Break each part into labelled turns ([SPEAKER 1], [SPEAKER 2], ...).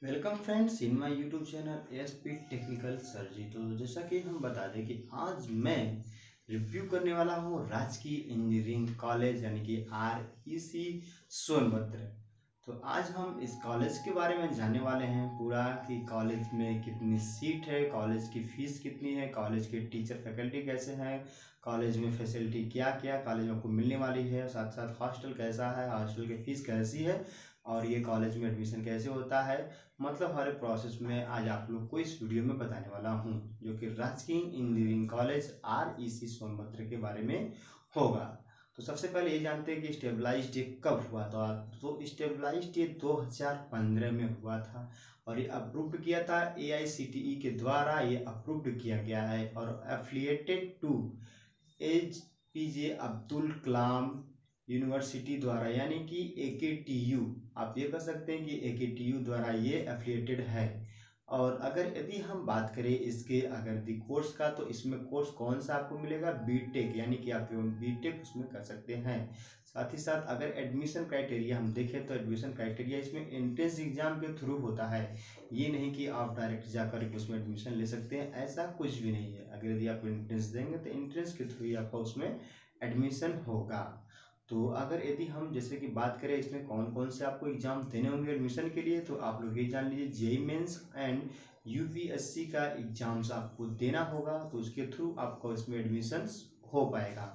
[SPEAKER 1] Welcome friends in my YouTube channel ASP technical सर्जी। तो जैसा कि हम बता दें कि आज मैं रिव्यू करने वाला हूँ राजकीय इंजीनियरिंग कॉलेज यानी कि REC सोनभद्र। तो आज हम इस कॉलेज के बारे में जानने वाले हैं पूरा कि कॉलेज में कितनी सीट है, कॉलेज की फीस कितनी है, कॉलेज के टीचर फैकल्टी कैसे हैं, कॉलेज में फैसिलिटी क्या क्या कॉलेज में आपको मिलने वाली है, साथ साथ हॉस्टल कैसा है, हॉस्टल की फीस कैसी है और ये कॉलेज में एडमिशन कैसे होता है। मतलब हर एक प्रोसेस में आज आप लोग को इस वीडियो में बताने वाला हूँ जो कि राजकीय इंजीनियरिंग कॉलेज REC सोनभद्र के बारे में होगा। तो सबसे पहले ये जानते हैं कि स्टेबलाइज्ड डे कब हुआ था। तो स्टेबलाइज्ड डे 2015 में हुआ था और ये अप्रूव्ड किया था AICTE के द्वारा। ये अप्रूव्ड किया गया है और affiliated to APJ Abdul Kalam university द्वारा यानी कि AKTU, आप ये कह सकते हैं कि AKTU द्वारा ये एफिलिएटेड है। और अगर यदि हम बात करें इसके अगर दी कोर्स का, तो इसमें कोर्स कौन सा आपको मिलेगा, बीटेक, यानी कि आप बीटेक उसमें कर सकते हैं। साथ ही साथ अगर एडमिशन क्राइटेरिया हम देखें तो एडमिशन क्राइटेरिया इसमें एंट्रेंस एग्जाम के थ्रू होता है। ये नहीं कि आप डायरेक्ट जाकर उसमें एडमिशन ले सकते हैं, ऐसा कुछ भी नहीं है। अगर यदि आप एंट्रेंस देंगे तो एंट्रेंस के थ्रू ही आपका उसमें एडमिशन होगा। तो अगर यदि हम जैसे कि बात करें इसमें कौन कौन से आपको एग्जाम देने होंगे एडमिशन के लिए, तो आप लोग ये जान लीजिए जेईई मेंस एंड UPSC का एग्जाम्स आपको देना होगा, तो उसके थ्रू आपको इसमें एडमिशन हो पाएगा।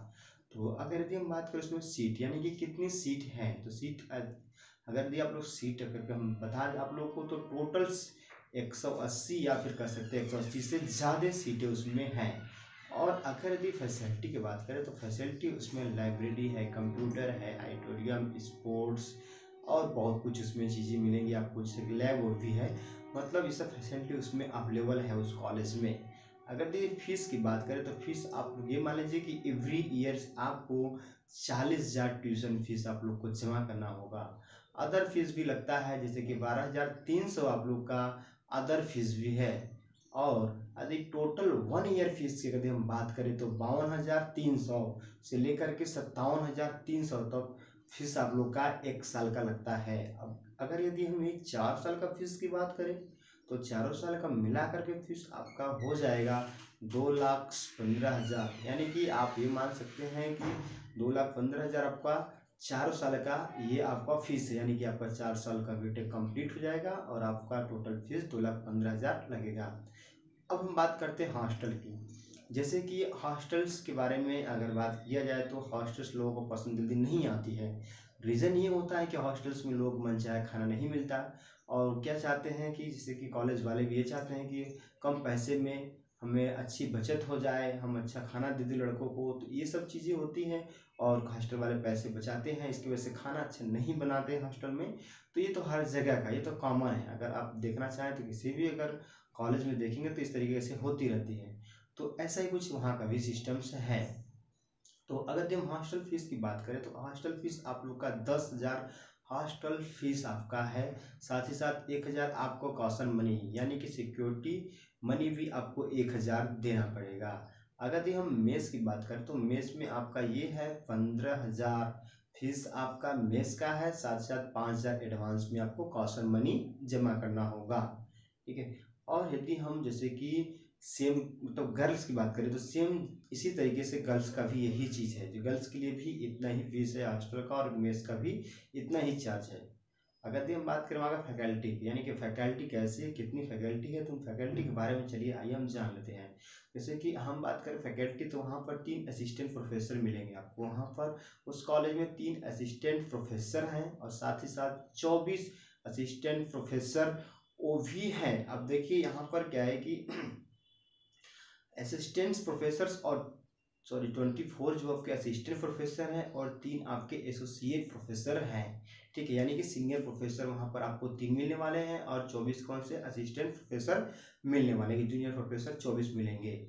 [SPEAKER 1] तो अगर यदि हम बात करें इसमें सीट यानी कि कितनी सीट है, तो सीट अगर यदि आप लोग सीट अगर हम बता दें आप लोग को, तो टोटल 180 या फिर कह सकते हैं 180 से ज़्यादा सीटें उसमें हैं। और अगर यदि फैसिलिटी की बात करें तो फैसिलिटी उसमें लाइब्रेरी है, कंप्यूटर है, ऑडिटोरियम, स्पोर्ट्स और बहुत कुछ उसमें चीज़ें मिलेंगी आपको, जैसे लैब और भी है। मतलब ये सब फैसिलिटी उसमें अवेलेबल है उस कॉलेज में। अगर यदि फीस की बात करें तो फीस आप ये मान लीजिए कि एवरी ईयर आपको 40,000 ट्यूशन फीस आप लोग को जमा करना होगा। अदर फीस भी लगता है जैसे कि 12,300 आप लोग का अदर फीस भी है। और यदि टोटल 1 ईयर फीस की यदि हम बात करें तो 52,300 से लेकर के 57,300 तक फीस आप लोग का 1 साल का लगता है। अब अगर यदि हम एक 4 साल का फीस की बात करें तो चारों साल का मिला करके फीस आपका हो जाएगा 2,15,000, यानी कि आप ये मान सकते हैं कि 2,15,000 आपका 4 साल का ये आपका फीस है, यानी कि आपका 4 साल का बीटेक कंप्लीट हो जाएगा और आपका टोटल फीस 2,15,000 लगेगा। अब हम बात करते हैं हॉस्टल की। जैसे कि हॉस्टल्स के बारे में अगर बात किया जाए तो हॉस्टल्स लोगों को पसंद जल्दी नहीं आती है। रीज़न ये होता है कि हॉस्टल्स में लोग मनचाहे खाना नहीं मिलता और क्या चाहते हैं कि जैसे कि कॉलेज वाले भी ये चाहते हैं कि कम पैसे में हमें अच्छी बचत हो जाए, हम अच्छा खाना दे दें लड़कों को, तो ये सब चीज़ें होती हैं। और हॉस्टल वाले पैसे बचाते हैं, इसकी वजह से खाना अच्छा नहीं बनाते हैं हॉस्टल में। तो ये तो हर जगह का, ये तो कॉमन है। अगर आप देखना चाहें तो किसी भी अगर कॉलेज में देखेंगे तो इस तरीके से होती रहती है। तो ऐसा ही कुछ वहाँ का भी सिस्टम्स है। तो अगर हम हॉस्टल फीस की बात करें तो हॉस्टल फीस आप लोग का 10,000 हॉस्टल फीस आपका है। साथ ही साथ 1,000 आपको कॉशन मनी यानी कि सिक्योरिटी मनी भी आपको 1,000 देना पड़ेगा। अगर हम मेस की बात करें तो मेस में आपका ये है 15,000 फीस आपका मेस का है। साथ साथ 5,000 एडवांस में आपको कॉशन मनी जमा करना होगा, ठीक है। और यदि हम जैसे कि सेम मतलब गर्ल्स की बात करें तो सेम इसी तरीके से गर्ल्स का भी यही चीज़ है, जो गर्ल्स के लिए भी इतना ही फीस है हॉस्टल का और मेस का भी इतना ही चार्ज है। अगर यदि हम बात करें वहाँ का फैकल्टी की, यानी कि फैकल्टी कैसी है, कितनी फैकल्टी है, तो फैकल्टी के बारे में चलिए आइए हम जान लेते हैं। जैसे कि हम बात करें फैकल्टी तो वहाँ पर 3 असिस्टेंट प्रोफेसर मिलेंगे आपको। वहाँ पर उस कॉलेज में 3 असिस्टेंट प्रोफेसर हैं और साथ ही साथ 24 असिस्टेंट प्रोफेसर वो भी हैं। अब देखिए यहाँ पर क्या है कि असिस्टेंट प्रोफेसर और 24 जो आपके असिस्टेंट प्रोफेसर हैं और 3 आपके एसोसिएट प्रोफेसर हैं, ठीक है। यानी कि सीनियर प्रोफेसर वहाँ पर आपको 3 मिलने वाले हैं और 24 कौन से असिस्टेंट प्रोफेसर मिलने वाले हैं, जूनियर प्रोफेसर 24 मिलेंगे।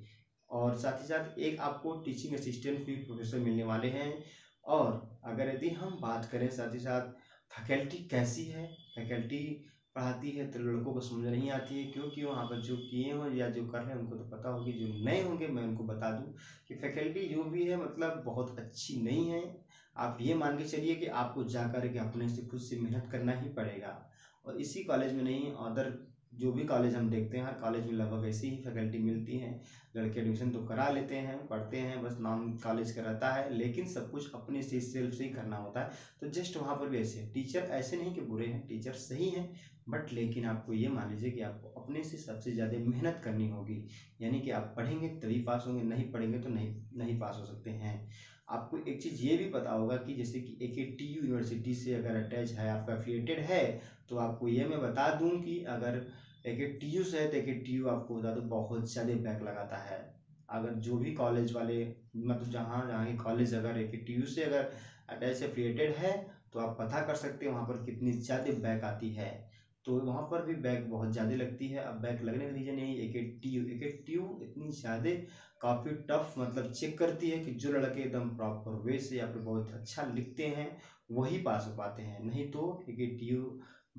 [SPEAKER 1] और साथ ही साथ एक आपको टीचिंग असिस्टेंट भी प्रोफेसर मिलने वाले हैं। और अगर यदि हम बात करें साथ ही साथ फैकल्टी कैसी है, फैकल्टी पढ़ाती है तो लड़कों को समझ नहीं आती है, क्योंकि वहाँ पर जो किए हों या जो कर रहे हैं उनको तो पता होगी। जो नए होंगे मैं उनको बता दूं कि फैकल्टी जो भी है मतलब बहुत अच्छी नहीं है। आप ये मान के चलिए कि आपको जा कर के अपने से खुद से मेहनत करना ही पड़ेगा। और इसी कॉलेज में नहीं, अदर जो भी कॉलेज हम देखते हैं हर कॉलेज में लगभग ऐसी ही फैकल्टी मिलती हैं। लड़के एडमिशन तो करा लेते हैं, पढ़ते हैं, बस नाम कॉलेज का रहता है, लेकिन सब कुछ अपने से सेल्फ से ही करना होता है। तो जस्ट वहाँ पर भी ऐसे है, टीचर ऐसे नहीं कि बुरे हैं, टीचर सही हैं, बट लेकिन आपको ये मान लीजिए कि आपको अपने से सबसे ज़्यादा मेहनत करनी होगी। यानी कि आप पढ़ेंगे तभी पास होंगे, नहीं पढ़ेंगे तो नहीं पास हो सकते हैं। आपको एक चीज़ ये भी पता होगा कि जैसे कि AKTU यूनिवर्सिटी से अगर अटैच है, आपका एफिलिएटेड है, तो आपको ये मैं बता दूं कि अगर AKTU से है तो AKTU आपको बता दूं बहुत ज़्यादा बैक लगाता है। अगर जो भी कॉलेज वाले, मतलब जहाँ जहाँ की कॉलेज अगर AKTU से अगर अटैच एफिलिएटेड है, तो आप पता कर सकते हैं वहाँ पर कितनी ज़्यादा बैक आती है। तो वहाँ पर भी बैक बहुत ज़्यादा लगती है। अब बैक लगने का रीज़न यही, AKTU इतनी ज़्यादा काफ़ी टफ मतलब चेक करती है कि जो लड़के एकदम प्रॉपर वे से या फिर बहुत अच्छा लिखते हैं वही पास हो पाते हैं, नहीं तो AKTU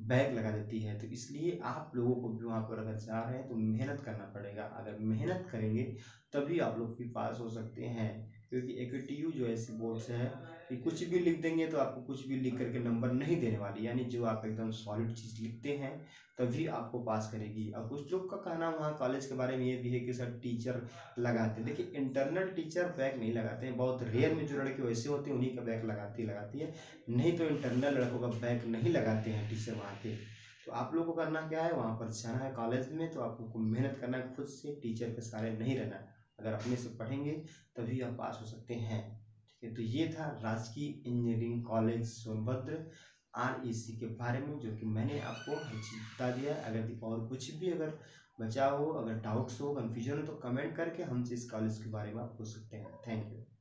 [SPEAKER 1] बैक लगा देती है। तो इसलिए आप लोगों को भी वहाँ पर अगर जा रहे हैं तो मेहनत करना पड़ेगा। अगर मेहनत करेंगे तभी आप लोग भी पास हो सकते हैं, क्योंकि AKTU जो ऐसी बोर्ड्स है कि कुछ भी लिख देंगे तो आपको कुछ भी लिख करके नंबर नहीं देने वाली। यानी जो आप एकदम सॉलिड चीज़ लिखते हैं तभी आपको पास करेगी। अब कुछ लोग का कहना वहाँ कॉलेज के बारे में ये भी है कि सर टीचर लगाते हैं, देखिए इंटरनल टीचर बैक नहीं लगाते हैं, बहुत रेयर में जो लड़के वैसे होते हैं उन्हीं का बैक लगाती है, नहीं तो इंटरनल लड़कों का बैक नहीं लगाते हैं टीचर वहाँ के। तो आप लोगों को करना क्या है, वहाँ पर जाना है कॉलेज में, तो आप लोग को मेहनत करना है खुद से, टीचर के सहारे नहीं रहना है। अगर अपने से पढ़ेंगे तभी आप पास हो सकते हैं। ठीक है, तो ये था राजकीय इंजीनियरिंग कॉलेज सोनभद्र REC के बारे में, जो कि मैंने आपको हर चीज़ बता दिया है। अगर और कुछ भी अगर बचा हो, अगर डाउट्स हो, कन्फ्यूजन हो, तो कमेंट करके हमसे इस कॉलेज के बारे में आप पूछ सकते हैं। Thank you.